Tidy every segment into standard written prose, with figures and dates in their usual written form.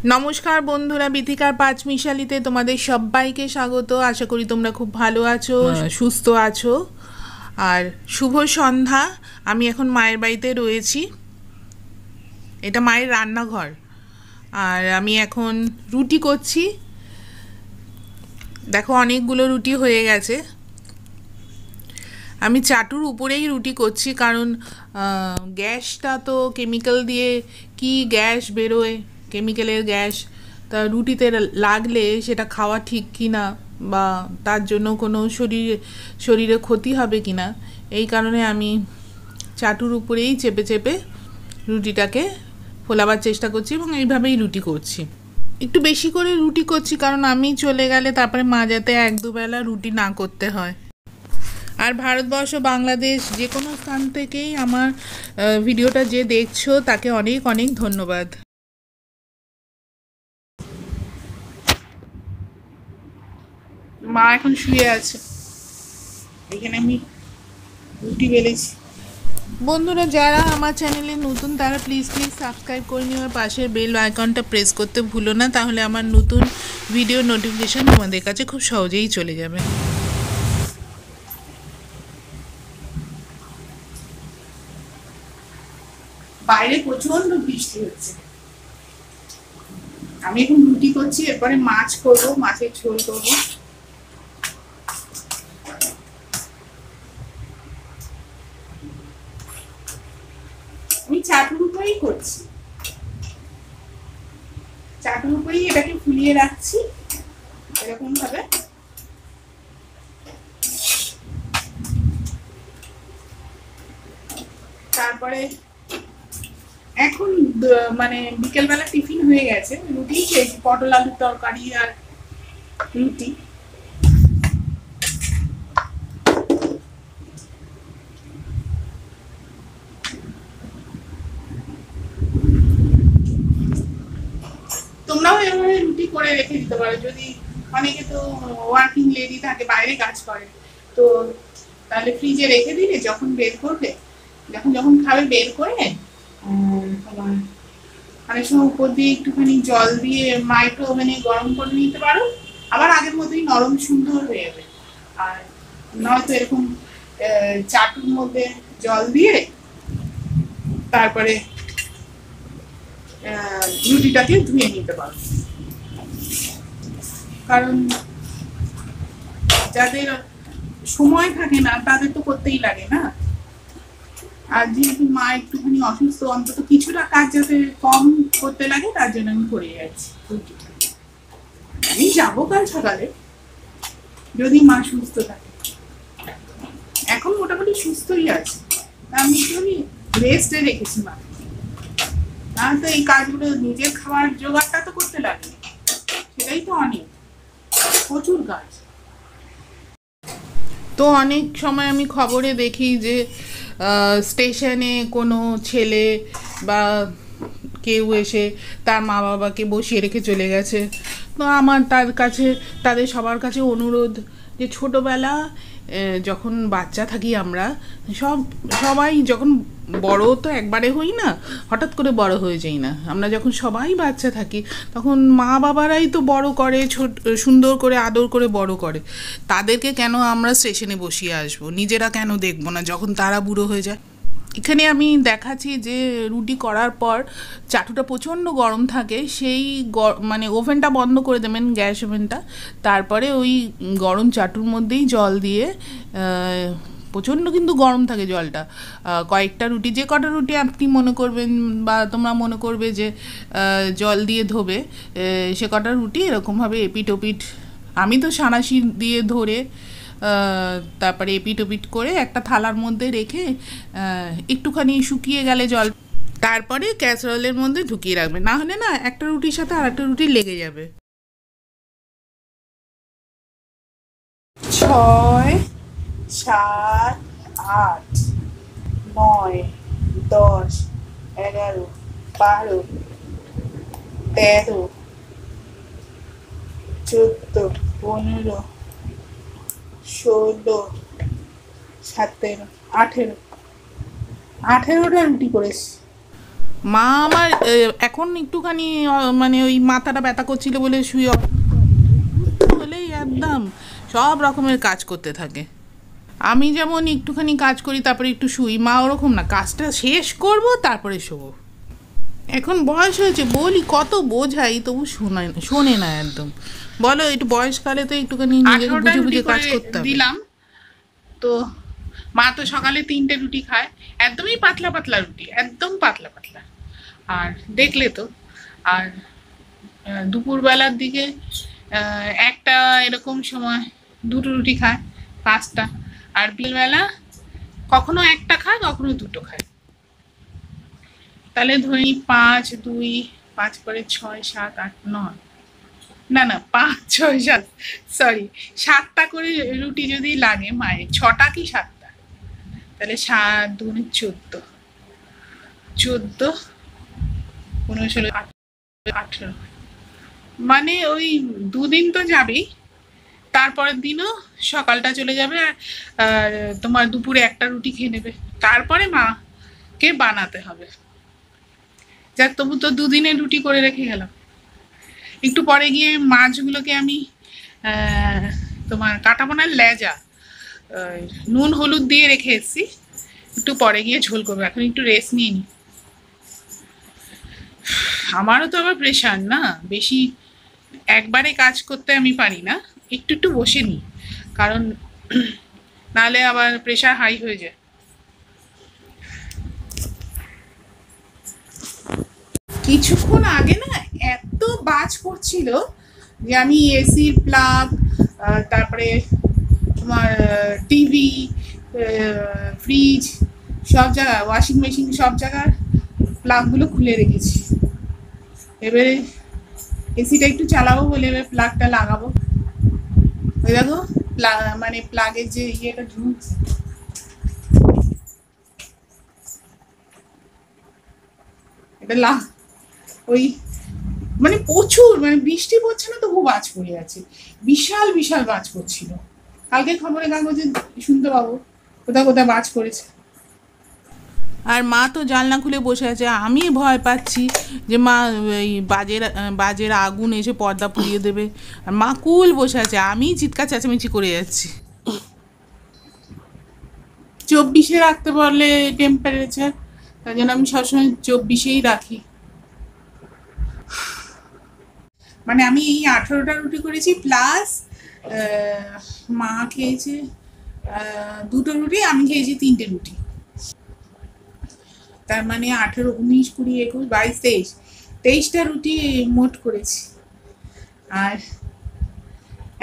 नमस्कार बंधुरा बिथिकार पाँचमिशालीते तुम्हादेर सब्बाइके स्वागत। आशा करी तोमरा खूब भालो आछो सुस्थ आछो और शुभ सन्ध्या। आमी एखन मायेर बाड़ीते रयेछि, एटा मायेर रान्नाघर और आमी एखन रुटी करछि। देखो अनेकगुलो रुटी हये गेछे। आमी चाटुर उपरेई रुटी करछि कारण ग्यासटा तो केमिकल दिए कि ग्यास बेरोय, केमिकलेर ग्यास ता रुटीते लागले सेटा खावा ठीक किना बा तार जोन्नो कोनो शरीरे क्षति हबे किना एई कारणे आमी चाटुर उपरेई चेपे चेपे रुटीटाके फोलाবার চেষ্টা করছি এবং এইভাবেই রুটি করছি। একটু বেশি করে রুটি করছি কারণ আমি চলে গেলে তারপরে মা যাতে এক দুবেলা রুটি না করতে হয়। আর ভারতবর্ষ বাংলাদেশ যে কোনো স্থান থেকেই আমার ভিডিওটা যে দেখছো তাকে অনেক অনেক ধন্যবাদ। মা এখন শুয়ে আছে, এখানে আমি রুটি বেলেছি। বন্ধুরা যারা আমার চ্যানেলে নতুন তারা প্লিজ সাবস্ক্রাইব করে নিও আর পাশের বেল আইকনটা প্রেস করতে ভুলো না, তাহলে আমার নতুন ভিডিও নোটিফিকেশন তোমাদের কাছে খুব সহজেই চলে যাবে। বাইরে প্রচন্ড বৃষ্টি হচ্ছে। আমি এখন রুটি করছি, এরপরে মাছ করব, মাছের ঝোল করব। আমি চাটুর উপরেই করছি, চাটুর উপরেই এটাকে ফুলিয়ে রাখছি এরকম ভাবে। তারপরে এখন মানে বিকেলবেলা টিফিন হয়ে গেছে, রুটি খেয়েছি, পটল আলুর তরকারি আর রুটি। তোমরাও এভাবে রুটি করে রেখে দিতে পারো, যদি অনেকে তো ওয়ার্কিং লেডি থাকে, বাইরে কাজ করে, তো তাহলে ফ্রিজে রেখে দিলে যখন বের করবে, যখন খাবে বের করে অনেক সময় উপর দিয়ে একটুখানি জল দিয়ে মাইক্রো ওভেনে গরম করে নিতে পারো, আবার আগের মতোই নরম সুন্দর হয়ে যাবে। আর নয়তো এরকম চাটুর মধ্যে জল দিয়ে তারপরে রুটিটাকে ধুয়ে নিতে পারো, কারণ যাদের সময় থাকে না তাদের তো করতেই লাগে না। আর যেহেতু মা একটুখানি অসুস্থ, অন্তত কিছুটা কাজ যাতে কম করতে লাগে তার জন্য আমি করে যাচ্ছি। আমি যাবো কাল সকালে যদি মা সুস্থ থাকে, এখন মোটামুটি সুস্থই আছে, আমি একটুখানি রেস্টে রেখেছি মা। না তো এই কাজগুলো নিজের খাবার জোগাড়টা তো করতে লাগে, সেটাই তো অনেক প্রচুর কাজ। তো অনেক সময় আমি খবরে দেখি যে স্টেশনে কোনো ছেলে বা কেউ এসে তার মা বাবাকে বসিয়ে রেখে চলে গেছে। তো আমার তাদের সবার কাছে অনুরোধ যে ছোটোবেলা যখন বাচ্চা থাকি আমরা সবাই যখন বড় তো একবারে হই না, হঠাৎ করে বড় হয়ে যাই না, আমরা যখন সবাই বাচ্চা থাকি তখন মা বাবারাই তো বড় করে, সুন্দর করে আদর করে বড় করে। তাদেরকে কেন আমরা স্টেশনে বসিয়ে আসবো, নিজেরা কেন দেখবো না যখন তারা বুড়ো হয়ে যায়। এখানে আমি দেখাচ্ছি যে রুটি করার পর চাটুটা প্রচণ্ড গরম থাকে, সেই মানে ওভেনটা বন্ধ করে দেবেন, গ্যাস ওভেনটা, তারপরে ওই গরম চাটুর মধ্যেই জল দিয়ে, প্রচণ্ড কিন্তু গরম থাকে জলটা, কয়েকটা রুটি, যে কটা রুটি আপনি মনে করবেন বা তোমরা মনে করবে যে জল দিয়ে ধোবে, সে কটা রুটি এরকমভাবে এপিট ওপিট, আমি তো সাঁড়াশি দিয়ে ধরে তারপরে এপিট ওপিট করে একটা থালার মধ্যে রেখে একটুখানি শুকিয়ে গেলে জল, তারপরে ক্যাসারোলের মধ্যে ঢুকিয়ে রাখবে, না হলে না একটা রুটির সাথে আর একটা রুটি লেগে যাবে। 6 7 8 9 10 11 12 13 14 15 16 17 18 18টা রুটি করেছি। মা আমার এখন একটুখানি মানে ওই মাথাটা ব্যথা করছিল বলে শুয়ে হলেই একদম সব রকমের কাজ করতে থাকে। আমি যেমন একটুখানি কাজ করি তারপরে একটু শুই, মা ওরকম না, কাজটা শেষ করব তারপরে শোবো। এখন বয়স হয়েছে বলি, কত বোঝাই তবু শোনে না একদম। বলো, একটু বয়সকালে তো একটুখানি নিজেকে বুঝে বুঝে কাজ করতে হবে। দিলাম তো মা তো সকালে 3টে রুটি খায়, একদমই পাতলা পাতলা রুটি, একদম পাতলা পাতলা। আর দেখলে তো, আর দুপুরবেলার দিকে একটা এরকম সময় 2টো রুটি খায়, 5টা। আর বিকেলবেলা কখনো একটা খায়, কখনো 2টো খায়। তাহলে ধরি 5, 2, 5 করে 6, 7, 8, 9, না না 5, 6, 7, সরি 7টা করে রুটি যদি লাগে মায়ের, 6টা কি 7টা, তাহলে 7 2 14, 14, 15, 16, 18, মানে ওই 2 দিন তো যাবেই, তারপরের দিনও সকালটা চলে যাবে। আর তোমার দুপুরে একটা রুটি খেয়ে নেবে, তারপরে মাকে বানাতে হবে। যাক, তবু তো 2 দিনের রুটি করে রেখে গেলাম। একটু পরে গিয়ে মাছগুলোকে আমি তোমার কাটাবো না, লেজা নুন হলুদ দিয়ে রেখে এসেছি, একটু পরে গিয়ে ঝোল করবো। এখন একটু রেস্ট নিয়ে নিই। আমারও তো আবার প্রেশার না বেশি, একবারে কাজ করতে আমি পারি না, একটু একটু বসে নিই, কারণ নাহলে আবার প্রেশার হাই হয়ে যায়। কিছুক্ষণ আগে না এত বাজ পড়ছিল যে আমি এসির প্লাগ, তারপরে তোমার টিভি, ফ্রিজ, সব জায়গা, ওয়াশিং মেশিন, সব জায়গার প্লাগগুলো খুলে রেখেছি। এবারে এসিটা একটু চালাবো বলে এবার প্লাগটা লাগাবো। ওই দেখো মানে প্লাগের যে ইয়েটা ঢুকছে, এটা ওই মানে প্রচুর, মানে বৃষ্টি পড়ছে না তবু বাজ পড়ে আছে, বিশাল বিশাল বাজ পড়ছিল। কালকে খবরের কাগজে শুনতে পাবো কোথাও কোথাও বাজ পড়েছে। আর মা তো জানলা খুলে বসে আছে, আমি ভয় পাচ্ছি যে মা এই বাজের আগুন এসে পর্দা পুড়িয়ে দেবে। আর মা কুল বসে আছে, আমি চিৎকার চেঁচামেচি করে যাচ্ছি। 24-এ রাখতে বলে টেম্পারেচার, তাই জন্য আমি সবসময় 24-এই রাখি। মানে আমি এই 18টা রুটি করেছি, প্লাস মা খেয়েছে 2টো রুটি, আমি খেয়েছি 3টে রুটি। তার মানে 18, 19, 20, 21, 22, 23টা রুটি মোট করেছি। আর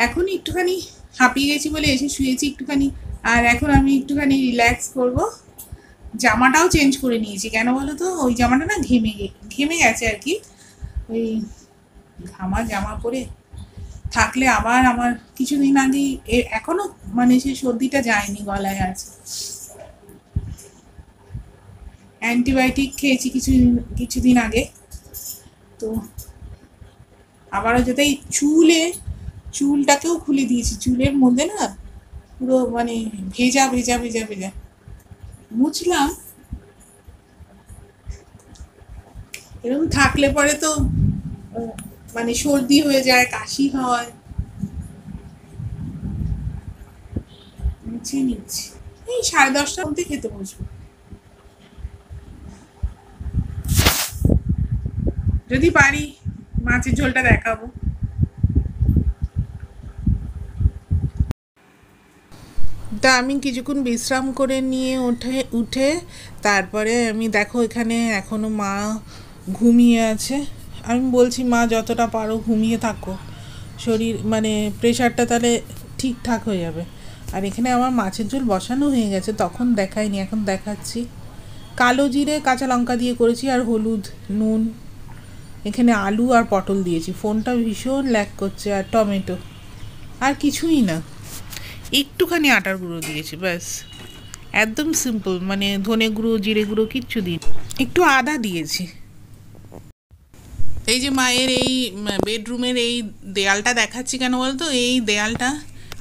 এখন একটুখানি হাঁপিয়ে গেছি বলে এসে শুয়েছি একটুখানি, আর এখন আমি একটুখানি রিল্যাক্স করব। জামাটাও চেঞ্জ করে নিয়েছি, কেন বলো তো, ওই জামাটা না ঘেমে গেছে আর কি। ওই ঘামা জামা পরে থাকলে আবার আমার কিছুদিন আগে, এখনো মানে সেই সর্দিটা যায়নি, গলায় আছে। অ্যান্টিবায়োটিক খেয়েছি কিছুদিন আগে, তো আবারও যাতে চুলটাকেও খুলে দিয়েছি, চুলের মধ্যে না পুরো মানে ভেজা ভেজা ভেজা ভেজা মুছলাম। এরকম থাকলে পরে তো মানে সর্দি হয়ে যায়, কাশি হয়। মুছে নিচ্ছি, এই 10:30টার মধ্যে খেতে বসবো, যদি পারি মাছের ঝোলটা দেখাবো। তা আমি কিছুক্ষণ বিশ্রাম করে নিয়ে উঠে তারপরে আমি দেখো এখানে এখনো মা ঘুমিয়ে আছে। আমি বলছি মা যতটা পারো ঘুমিয়ে থাকো, শরীর মানে প্রেশারটা তাহলে ঠিকঠাক হয়ে যাবে। আর এখানে আমার মাছের ঝোল বসানো হয়ে গেছে, তখন দেখাইনি, এখন দেখাচ্ছি। কালো জিরে কাঁচা লঙ্কা দিয়ে করেছি, আর হলুদ, নুন, এখানে আলু আর পটল দিয়েছি। ফোনটা ভীষণ ল্যাগ করছে, আর টমেটো, আর কিছুই না, একটুখানি আটার গুঁড়ো দিয়েছি ব্যাস, একদম সিম্পল। মানে ধনে গুঁড়ো, জিরে গুঁড়ো কিচ্ছু দিই, একটু আদা দিয়েছি। এই যে মায়ের এই বেডরুমের এই দেয়ালটা দেখাচ্ছি কেন বলতো, এই দেয়ালটা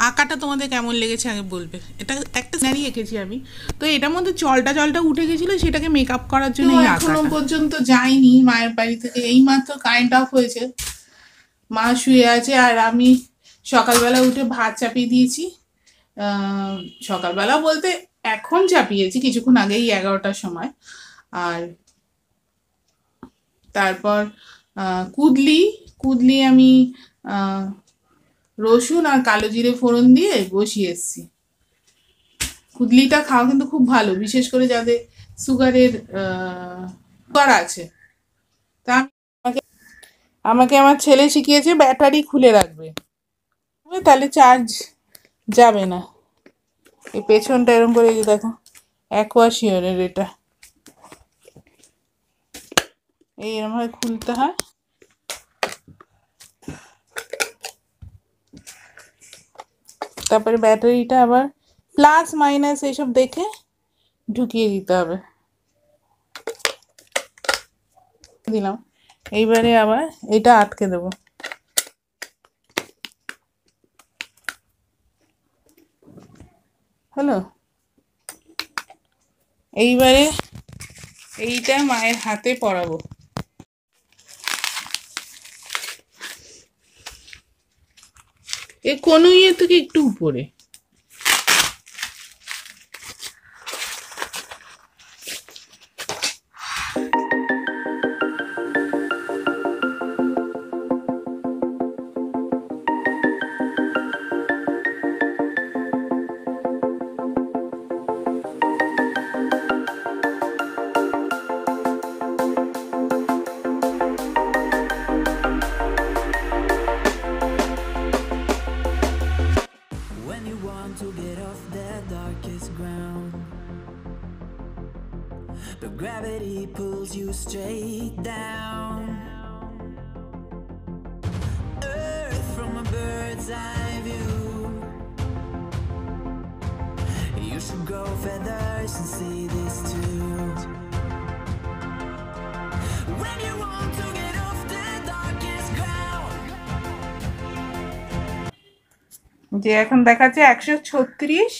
আঁকাটা তোমাদের কেমন লেগেছে আগে বলবে। এটা একটা সিনারি এঁকেছি আমি, তো এটার মধ্যে জলটা জলটা উঠে গেছিলো, সেটাকে মেকআপ করার জন্য এই এখনো পর্যন্ত যাইনি মায়ের বাড়ি থেকে, এইমাত্র কারেন্ট অফ হয়েছে, মা শুয়ে আছে আর আমি সকালবেলা উঠে ভাত চাপিয়ে দিয়েছি। সকালবেলা বলতে এখন চাপিয়েছি, কিছুক্ষণ আগেই 11টার সময়। আর তারপর কুদলি কুদলি আমি রসুন আর কালো জিরে ফোড়ন দিয়ে বসিয়ে এসেছি। কুদলিটা খাওয়া কিন্তু খুব ভালো, বিশেষ করে যাদের সুগারের সুগার আছে। তা আমাকে আমার ছেলে শিখিয়েছে ব্যাটারি খুলে রাখবে, তাহলে চার্জ যাবে না। এই পেছনটা এরকম করে দেখো, অ্যাকোয়াশিয়রের এটা, এই এরকমভাবে খুলতে হয়। তারপরে ব্যাটারিটা আবার প্লাস মাইনাস এইসব দেখে ঢুকিয়ে দিতে হবে। দিলাম, এইবারে আবার এটা আটকে দেবো। হলো, এইবারে এইটা মায়ের হাতে পরাবো। এ কোনো ইয়ে থেকে একটু উপরে। To get off the darkest ground, but gravity pulls you straight down. Earth from a bird's eye view. You should grow feathers and see this too. When you want to get off the darkest ground. যে এখন দেখাচ্ছে 136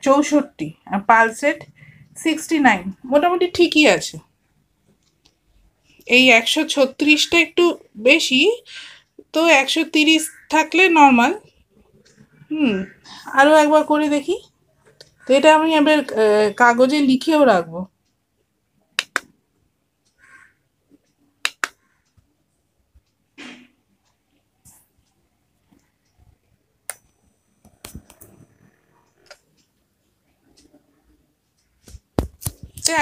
64 আর pulse rate 69, মোটামুটি ঠিকই আছে। এই 136টা একটু বেশি, তো 130 থাকলে নর্মাল। আরও একবার করে দেখি। তো এটা আমি এবার কাগজে লিখেও রাখবো।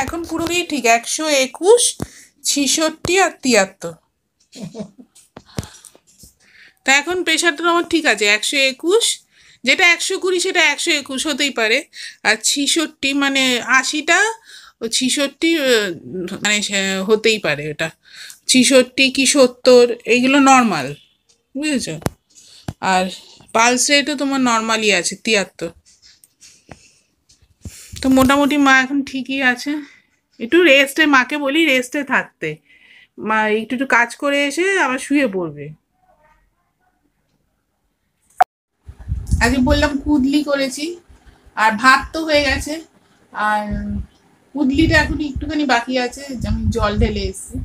এখন পুরোই ঠিক, 121, 66 আর 73। তা এখন প্রেশারটা আমার ঠিক আছে, 121, যেটা 120 সেটা 121 হতেই পারে, আর 66 মানে 80টা 66 মানে হতেই পারে, এটা 66 কি 70 এইগুলো নর্মাল, বুঝেছো। আর পালস রেটও তোমার নর্মালই আছে 73। তো মোটামুটি মা এখন ঠিকই আছে, একটু রেস্টে, মাকে বলি রেস্টে থাকতে, মা একটু একটু কাজ করে এসে আবার শুয়ে পড়বে। আজকে বললাম কুদলি করেছি, আর ভাত তো হয়ে গেছে, আর কুদলিটা এখন একটুখানি বাকি আছে, আমি জল ঢেলে এসেছি।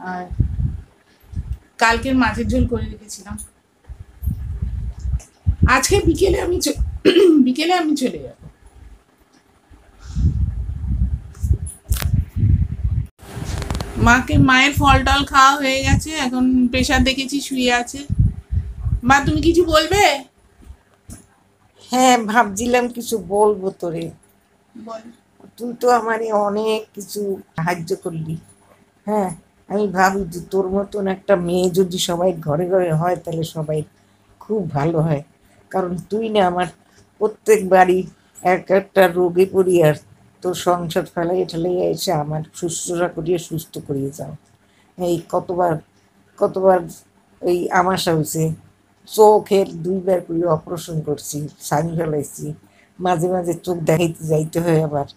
আর কালকের মাছের ঝোল করে রেখেছিলাম, আজকে বিকেলে আমি চলে যাব। মায়ের ফল টল খাওয়া হয়ে গেছে, এখন প্রেশার দেখেছি শুয়ে আছে। মা তুমি কিছু বলবে? হ্যাঁ, ভাবছিলাম কিছু বলবো তোরে। বল। তুই তো আমারে অনেক কিছু সাহায্য করলি। হ্যাঁ, আমি ভাবি যে তোর মতন একটা মেয়ে যদি সবাই ঘরে ঘরে হয় তাহলে সবাই খুব ভালো হয়। কারণ তুই না আমার প্রত্যেক বাড়ি এক একটা রোগে পড়ি, আর তোর সংসার ফেলাই ঠেলাই এসে আমার শুশ্রূষা করিয়ে সুস্থ করিয়ে যাও। এই কতবার কতবার এই আমাশা হয়েছে, চোখের 2বার করে অপারেশন করছি, ছানি ফেলাইছি, মাঝে মাঝে চোখ দেখাইতে যাইতে হয় আবার।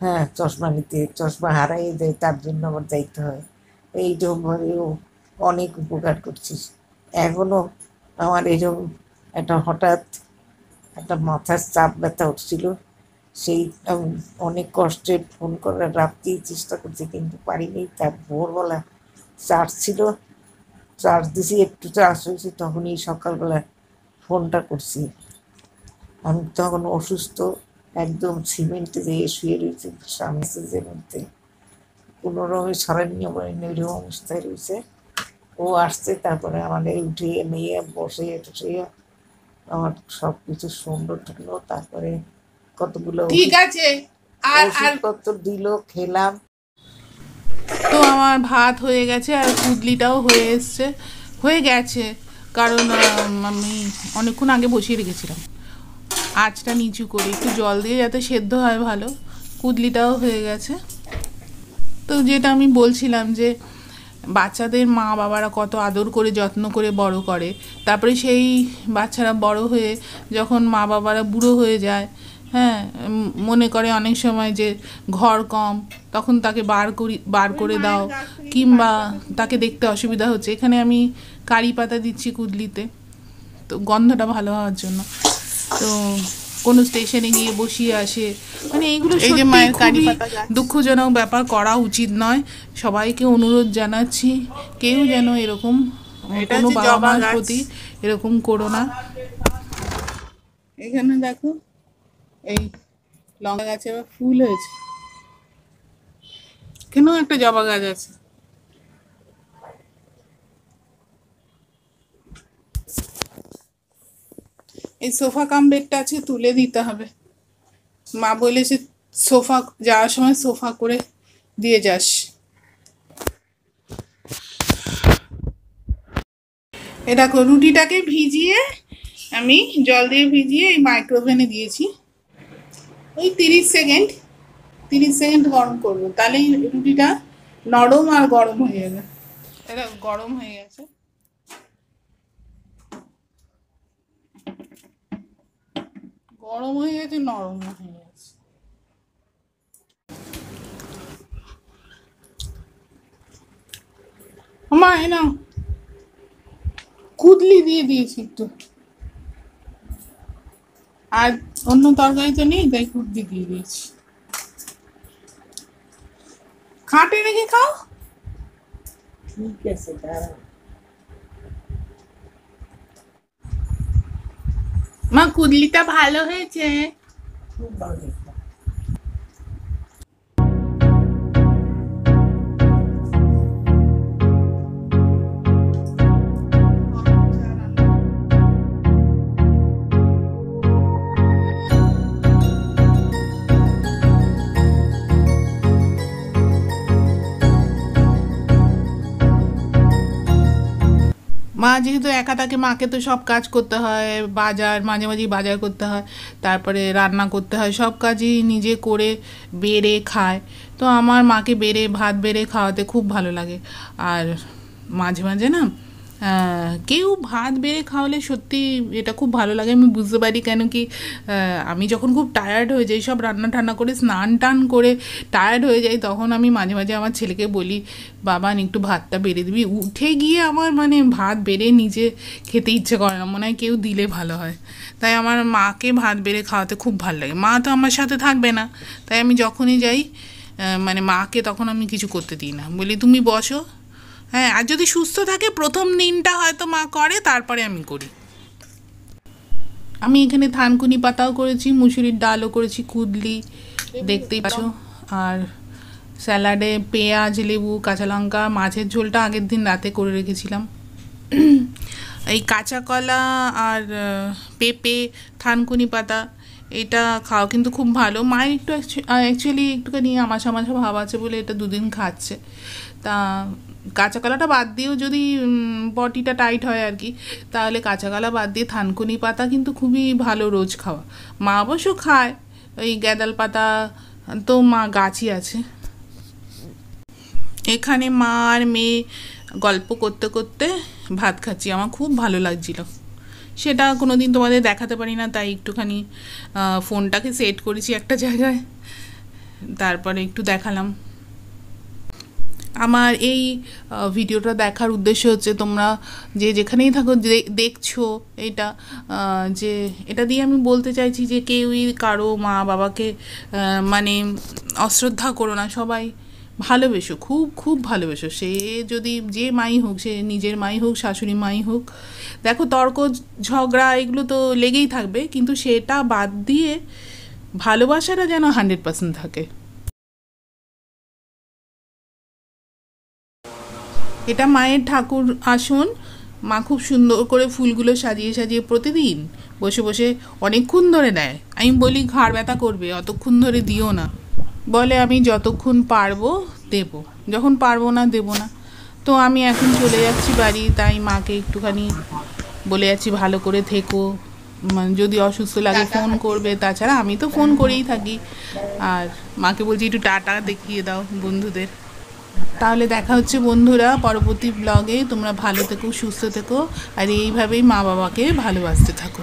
হ্যাঁ, চশমা নিতে, চশমা হারাই যায় তার জন্য আবার যাইতে হয়। এইভাবেও অনেক উপকার করছিস। এখনো আমার এরকম একটা হঠাৎ একটা মাথার চাপ ব্যথা উঠছিল, সেই আমি অনেক কষ্টে ফোন করার রাত্রেই চেষ্টা করছি কিন্তু পারিনি। তার ভোরবেলা চার্জ ছিল, চার্জ দিছি, একটু চার্জ হয়েছে, তখনই সকালবেলা ফোনটা করছি। আমি তখন অসুস্থ, একদম সিমেন্টে যেয়ে শুয়ে রয়েছে মেসেজের মধ্যে, কোনো রকমের সারানিও পারেনি, ওইরকম অবস্থায় রয়েছে। ও আসছে, তারপরে আমাদের উঠিয়ে নিয়ে বসে টসে আমার সব কিছু সুন্দর ঠুকলো, তারপরে কতগুলো ঠিক আছে। আর আর ওষুধপত্র দিল, খেলাম। তো আমার ভাত হয়ে গেছে আর কুদলিটাও হয়ে গেছে, কারণ আমি অনেকক্ষণ আগে বসিয়ে রেখেছিলাম আঁচটা নিচু করে, একটু জল দিয়ে যাতে সেদ্ধ হয় ভালো। কুদলিটাও হয়ে গেছে। তো যেটা আমি বলছিলাম যে বাচ্চাদের মা বাবারা কত আদর করে যত্ন করে বড় করে, তারপরে সেই বাচ্চারা বড় হয়ে যখন মা বাবারা বুড়ো হয়ে যায়, হ্যাঁ, মনে করে অনেক সময় যে ঘর কম, তখন তাকে বার করে দাও, কিংবা তাকে দেখতে অসুবিধা হচ্ছে। এখানে আমি কারি পাতা দিচ্ছি কুদলিতে, তো গন্ধটা ভালো হওয়ার জন্য। তো কোনো স্টেশনে গিয়ে বসিয়ে আসে, মানে এইগুলো এই যে সত্যি মায়ের কারি খুবই পাতা গাছ। দুঃখজনক ব্যাপার, করা উচিত নয়। সবাইকে অনুরোধ জানাচ্ছি, কেউ যেন এরকম এটা কোনো হচ্ছে বাবা জবা মার গাছ। প্রতি এরকম করো না। এখানে দেখো এই লঙ্কা গাছে আবার ফুল হয়েছে, এখানেও একটা জবা গাছ আছে। এই সোফা কাম বেডটা আছে, তুলে দিতে হবে। মা বলেছে সোফা যাওয়ার সময় সোফা করে দিয়ে যাস। এ দেখো রুটিটাকে ভিজিয়ে আমি জল দিয়ে ভিজিয়ে এই মাইক্রোওভেনে দিয়েছি। ওই 30 সেকেন্ড গরম করবো, তাহলেই রুটিটা নরম আর গরম হয়ে যাবে। এটা গরম হয়ে গেছে। গরম হয়ে গেছে, নরম হয়ে গেছে। মা এ নাও, কুদলি দিয়ে দিয়েছি একটু, আর অন্য তরকারি তো নেই, তাই কুদলি দিয়ে দিয়েছি। খাটে রেখে খাও। ঠিক আছে, দাঁড়াও। মা কুদলিটা ভালো হয়েছে। খুব ভালো দেখলাম। মা যেহেতু একা থাকে, মাকে তো সব কাজ করতে হয়, বাজার মাঝে মাঝে বাজার করতে হয়, তারপরে রান্না করতে হয়, সব কাজই নিজে করে বেড়ে খায়। তো আমার মাকে ভাত বেড়ে খাওয়াতে খুব ভালো লাগে। আর মাঝে মাঝে না কেউ ভাত বেড়ে খাওয়ালে সত্যি এটা খুব ভালো লাগে। আমি বুঝতে পারি, কেন কি আমি যখন খুব টায়ার্ড হয়ে যাই, সব রান্না টান্না করে স্নান টান করে টায়ার্ড হয়ে যাই, তখন আমি মাঝে মাঝে আমার ছেলেকে বলি, বাবা একটু ভাতটা বেড়ে দিবি। উঠে গিয়ে আমার মানে ভাত বেড়ে নিজে খেতে ইচ্ছে করে না, মনে হয় কেউ দিলে ভালো হয়। তাই আমার মাকে ভাত বেড়ে খাওয়াতে খুব ভালো লাগে। মা তো আমার সাথে থাকবে না, তাই আমি যখনই যাই মানে মাকে তখন আমি কিছু করতে দিই না, বলি তুমি বসো। হ্যাঁ, আর যদি সুস্থ থাকে প্রথম দিনটা হয়তো মা করে, তারপরে আমি করি। আমি এখানে থানকুনি পাতাও করেছি, মুসুরির ডালও করেছি, কুদলি দেখতেই পাচ্ছ। আর স্যালাডে পেঁয়াজ, লেবু, কাঁচা লঙ্কা, মাছের ঝোলটা আগের দিন রাতে করে রেখেছিলাম। এই কাঁচা কলা আর পেঁপে, থানকুনি পাতা, এটা খাওয়া কিন্তু খুব ভালো। মায়ের একটু অ্যাকচুয়ালি একটুখানি আমাশা আমাশা ভাব আছে বলে এটা দুদিন খাচ্ছে। তা কাঁচা কলাটা বাদ দিয়েও যদি বডিটা টাইট হয় আর কি, তাহলে কাঁচা কলা বাদ দিয়ে থানকুনি পাতা কিন্তু খুবই ভালো রোজ খাওয়া। মা অবশ্য খায়, ওই গ্যাদাল পাতা তো মা গাছই আছে। এখানে মা আর মেয়ে গল্প করতে করতে ভাত খাচ্ছি, আমার খুব ভালো লাগছিল। সেটা কোনো দিন তোমাদের দেখাতে পারি না, তাই একটুখানি ফোনটাকে সেট করেছি একটা জায়গায়, তারপরে একটু দেখালাম। আমার এই ভিডিওটা দেখার উদ্দেশ্য হচ্ছে তোমরা যে যেখানেই থাকো দেখছো এটা, যে এটা দিয়ে আমি বলতে চাইছি যে কেউই কারো মা বাবাকে মানে অশ্রদ্ধা করো না, সবাই ভালোবেসো, খুব খুব ভালোবেসো। সে যদি যে মাই হোক, সে নিজের মাই হোক, শাশুড়ি মাই হোক। দেখো তর্ক ঝগড়া এগুলো তো লেগেই থাকবে, কিন্তু সেটা বাদ দিয়ে ভালোবাসাটা যেন 100% থাকে। এটা মায়ের ঠাকুর আসন। মা খুব সুন্দর করে ফুলগুলো সাজিয়ে সাজিয়ে প্রতিদিন বসে বসে অনেকক্ষণ ধরে দেয়। আমি বলি ঘাড় ব্যথা করবে, অতক্ষণ ধরে দিও না। বলে আমি যতক্ষণ পারবো দেব, যখন পারবো না দেব না। তো আমি এখন চলে যাচ্ছি বাড়ি, তাই মাকে একটুখানি বলে যাচ্ছি ভালো করে থেকো, যদি অসুস্থ লাগে ফোন করবে, তাছাড়া আমি তো ফোন করেই থাকি। আর মাকে বলছি একটু টাটা দেখিয়ে দাও বন্ধুদের। তাহলে দেখা হচ্ছে বন্ধুরা পরবর্তী ব্লগে। তোমরা ভালো থেকো, সুস্থ থেকো, আর এইভাবেই মা বাবাকে ভালোবাসতে থাকো।